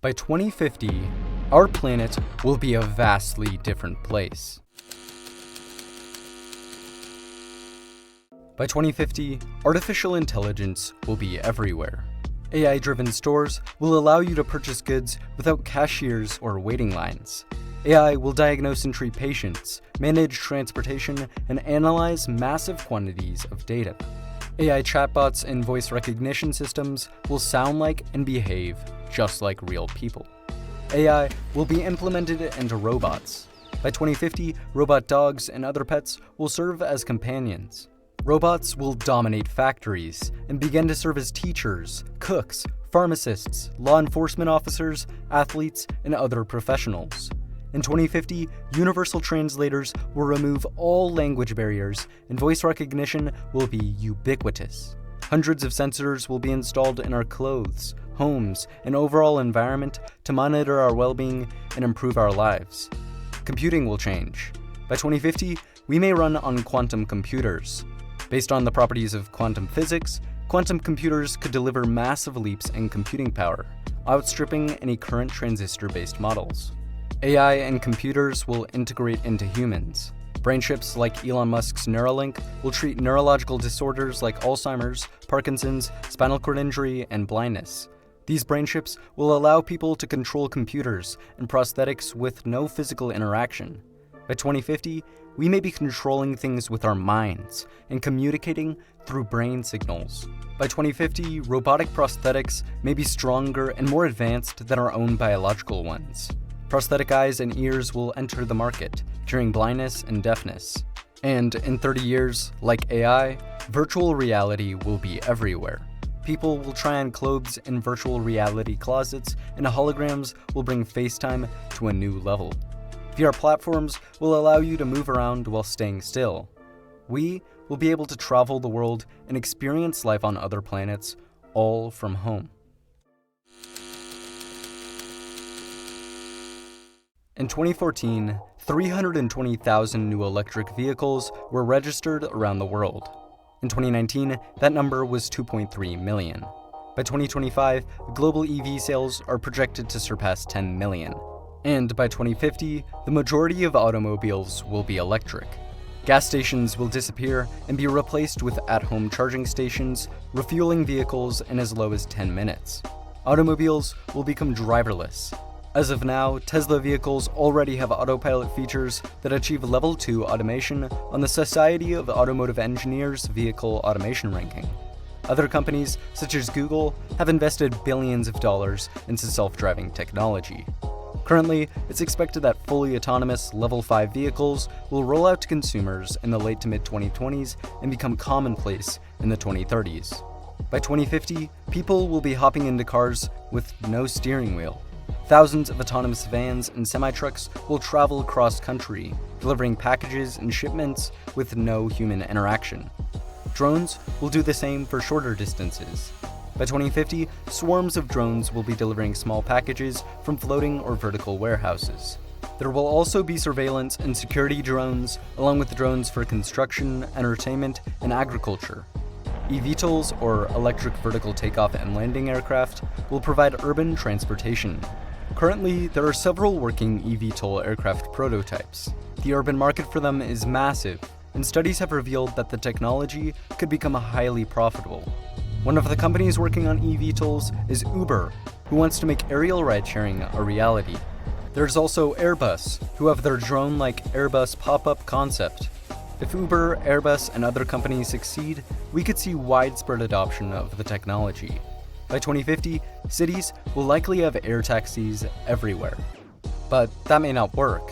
By 2050, our planet will be a vastly different place. By 2050, artificial intelligence will be everywhere. AI-driven stores will allow you to purchase goods without cashiers or waiting lines. AI will diagnose and treat patients, manage transportation, and analyze massive quantities of data. AI chatbots and voice recognition systems will sound like and behave just like real people. AI will be implemented into robots. By 2050, robot dogs and other pets will serve as companions. Robots will dominate factories and begin to serve as teachers, cooks, pharmacists, law enforcement officers, athletes, and other professionals. In 2050, universal translators will remove all language barriers and voice recognition will be ubiquitous. Hundreds of sensors will be installed in our clothes, homes, and overall environment to monitor our well-being and improve our lives. Computing will change. By 2050, we may run on quantum computers. Based on the properties of quantum physics, quantum computers could deliver massive leaps in computing power, outstripping any current transistor-based models. AI and computers will integrate into humans. Brain chips like Elon Musk's Neuralink will treat neurological disorders like Alzheimer's, Parkinson's, spinal cord injury, and blindness. These brain chips will allow people to control computers and prosthetics with no physical interaction. By 2050, we may be controlling things with our minds and communicating through brain signals. By 2050, robotic prosthetics may be stronger and more advanced than our own biological ones. Prosthetic eyes and ears will enter the market, curing blindness and deafness. And in 30 years, like AI, virtual reality will be everywhere. People will try on clothes in virtual reality closets, and holograms will bring FaceTime to a new level. VR platforms will allow you to move around while staying still. We will be able to travel the world and experience life on other planets, all from home. In 2014, 320,000 new electric vehicles were registered around the world. In 2019, that number was 2.3 million. By 2025, global EV sales are projected to surpass 10 million. And by 2050, the majority of automobiles will be electric. Gas stations will disappear and be replaced with at-home charging stations, refueling vehicles in as low as 10 minutes. Automobiles will become driverless. As of now, Tesla vehicles already have autopilot features that achieve level 2 automation on the Society of Automotive Engineers Vehicle Automation Ranking. Other companies, such as Google, have invested billions of dollars into self-driving technology. Currently, it's expected that fully autonomous Level 5 vehicles will roll out to consumers in the late to mid-2020s and become commonplace in the 2030s. By 2050, people will be hopping into cars with no steering wheel. Thousands of autonomous vans and semi-trucks will travel across country, delivering packages and shipments with no human interaction. Drones will do the same for shorter distances. By 2050, swarms of drones will be delivering small packages from floating or vertical warehouses. There will also be surveillance and security drones, along with drones for construction, entertainment, and agriculture. eVTOLs, or electric vertical takeoff and landing aircraft, will provide urban transportation. Currently, there are several working eVTOL aircraft prototypes. The urban market for them is massive, and studies have revealed that the technology could become highly profitable. One of the companies working on eVTOLs is Uber, who wants to make aerial ride-sharing a reality. There's also Airbus, who have their drone-like Airbus pop-up concept. If Uber, Airbus, and other companies succeed, we could see widespread adoption of the technology. By 2050, cities will likely have air taxis everywhere. But that may not work.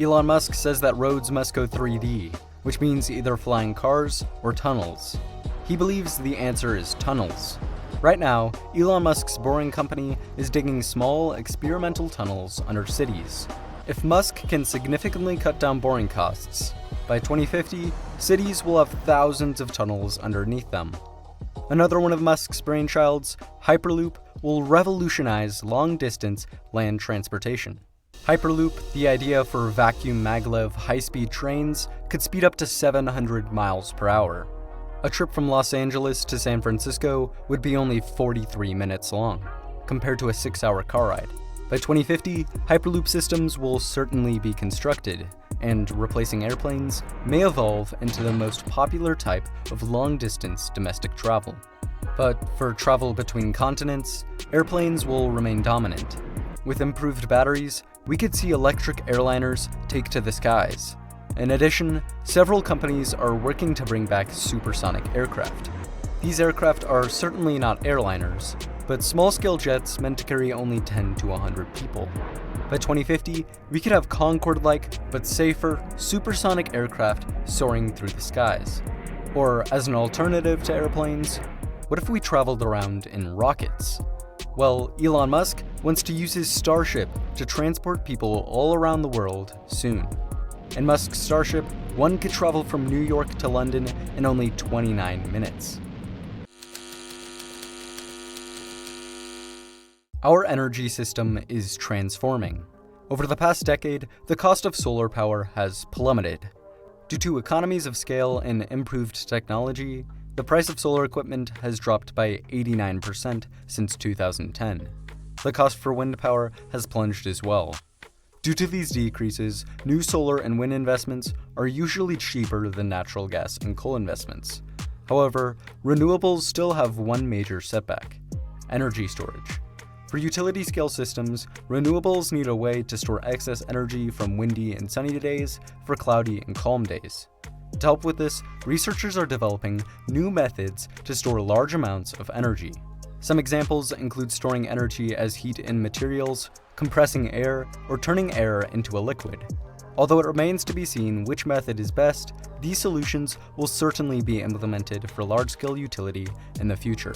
Elon Musk says that roads must go 3D, which means either flying cars or tunnels. He believes the answer is tunnels. Right now, Elon Musk's Boring Company is digging small, experimental tunnels under cities. If Musk can significantly cut down boring costs, by 2050, cities will have thousands of tunnels underneath them. Another one of Musk's brainchilds, Hyperloop, will revolutionize long-distance land transportation. Hyperloop, the idea for vacuum maglev high-speed trains, could speed up to 700 miles per hour. A trip from Los Angeles to San Francisco would be only 43 minutes long, compared to a 6-hour car ride. By 2050, Hyperloop systems will certainly be constructed, and replacing airplanes may evolve into the most popular type of long-distance domestic travel. But for travel between continents, airplanes will remain dominant. With improved batteries, we could see electric airliners take to the skies. In addition, several companies are working to bring back supersonic aircraft. These aircraft are certainly not airliners, but small-scale jets meant to carry only 10 to 100 people. By 2050, we could have Concorde-like, but safer, supersonic aircraft soaring through the skies. Or, as an alternative to airplanes, what if we traveled around in rockets? Well, Elon Musk wants to use his Starship to transport people all around the world soon. In Musk's Starship, one could travel from New York to London in only 29 minutes. Our energy system is transforming. Over the past decade, the cost of solar power has plummeted. Due to economies of scale and improved technology, the price of solar equipment has dropped by 89% since 2010. The cost for wind power has plunged as well. Due to these decreases, new solar and wind investments are usually cheaper than natural gas and coal investments. However, renewables still have one major setback: energy storage. For utility-scale systems, renewables need a way to store excess energy from windy and sunny days for cloudy and calm days. To help with this, researchers are developing new methods to store large amounts of energy. Some examples include storing energy as heat in materials, compressing air, or turning air into a liquid. Although it remains to be seen which method is best, these solutions will certainly be implemented for large-scale utility in the future.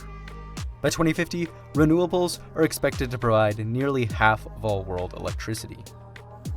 By 2050, renewables are expected to provide nearly half of all world electricity.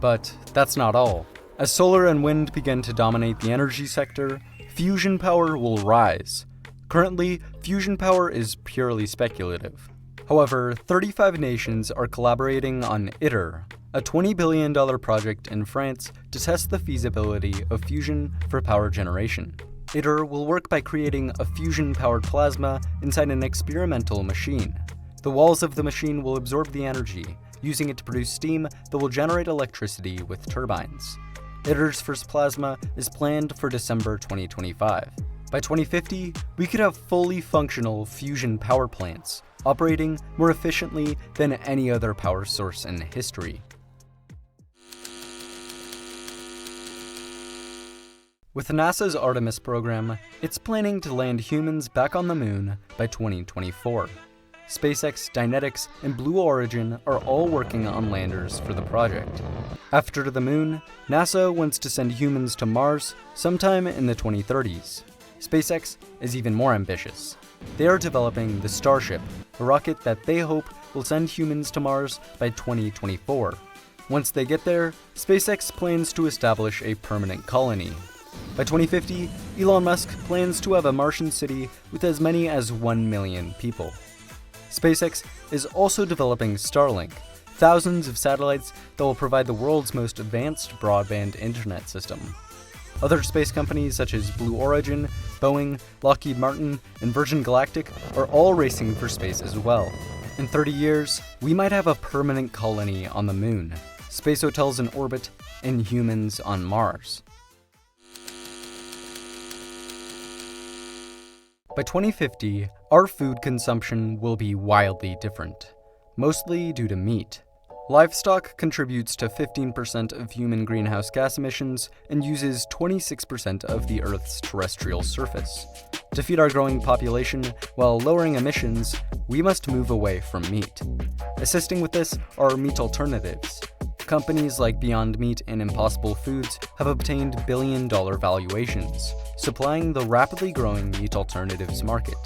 But that's not all. As solar and wind begin to dominate the energy sector, fusion power will rise. Currently, fusion power is purely speculative. However, 35 nations are collaborating on ITER, a $20 billion project in France to test the feasibility of fusion for power generation. ITER will work by creating a fusion-powered plasma inside an experimental machine. The walls of the machine will absorb the energy, using it to produce steam that will generate electricity with turbines. ITER's first plasma is planned for December 2025. By 2050, we could have fully functional fusion power plants, operating more efficiently than any other power source in history. With NASA's Artemis program, it's planning to land humans back on the moon by 2024. SpaceX, Dynetics, and Blue Origin are all working on landers for the project. After the moon, NASA wants to send humans to Mars sometime in the 2030s. SpaceX is even more ambitious. They are developing the Starship, a rocket that they hope will send humans to Mars by 2024. Once they get there, SpaceX plans to establish a permanent colony. By 2050, Elon Musk plans to have a Martian city with as many as 1 million people. SpaceX is also developing Starlink, thousands of satellites that will provide the world's most advanced broadband internet system. Other space companies such as Blue Origin, Boeing, Lockheed Martin, and Virgin Galactic are all racing for space as well. In 30 years, we might have a permanent colony on the moon, space hotels in orbit, and humans on Mars. By 2050, our food consumption will be wildly different, mostly due to meat. Livestock contributes to 15% of human greenhouse gas emissions and uses 26% of the Earth's terrestrial surface. To feed our growing population while lowering emissions, we must move away from meat. Assisting with this are meat alternatives. Companies like Beyond Meat and Impossible Foods have obtained billion-dollar valuations, supplying the rapidly growing meat alternatives market.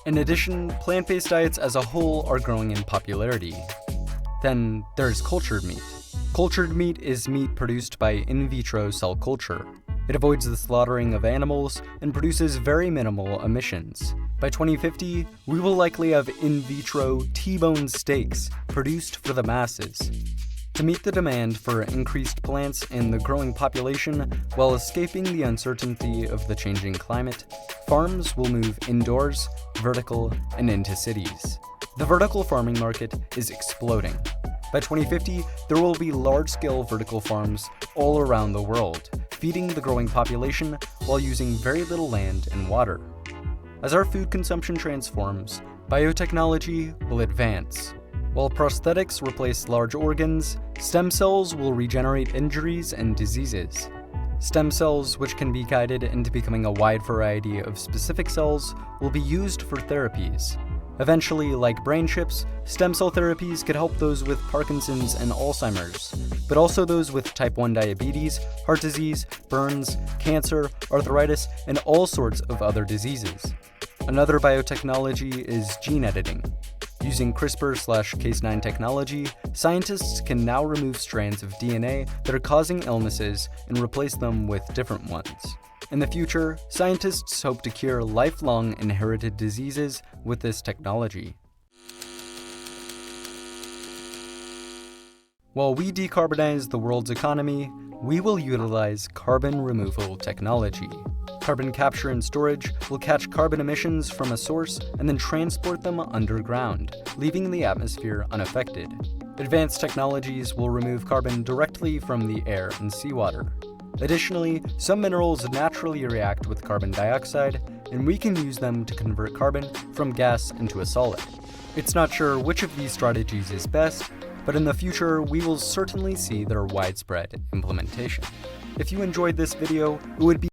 In addition, plant-based diets as a whole are growing in popularity. Then there's cultured meat. Cultured meat is meat produced by in vitro cell culture. It avoids the slaughtering of animals and produces very minimal emissions. By 2050, we will likely have in vitro T-bone steaks produced for the masses. To meet the demand for increased plants and the growing population while escaping the uncertainty of the changing climate, farms will move indoors, vertical, and into cities. The vertical farming market is exploding. By 2050, there will be large-scale vertical farms all around the world, feeding the growing population while using very little land and water. As our food consumption transforms, biotechnology will advance. While prosthetics replace large organs, stem cells will regenerate injuries and diseases. Stem cells, which can be guided into becoming a wide variety of specific cells, will be used for therapies. Eventually, like brain chips, stem cell therapies could help those with Parkinson's and Alzheimer's, but also those with type 1 diabetes, heart disease, burns, cancer, arthritis, and all sorts of other diseases. Another biotechnology is gene editing. Using CRISPR/Cas9 technology, scientists can now remove strands of DNA that are causing illnesses and replace them with different ones. In the future, scientists hope to cure lifelong inherited diseases with this technology. While we decarbonize the world's economy, we will utilize carbon removal technology. Carbon capture and storage will catch carbon emissions from a source and then transport them underground, leaving the atmosphere unaffected. Advanced technologies will remove carbon directly from the air and seawater. Additionally, some minerals naturally react with carbon dioxide, and we can use them to convert carbon from gas into a solid. It's not sure which of these strategies is best, but in the future, we will certainly see their widespread implementation. If you enjoyed this video, it would be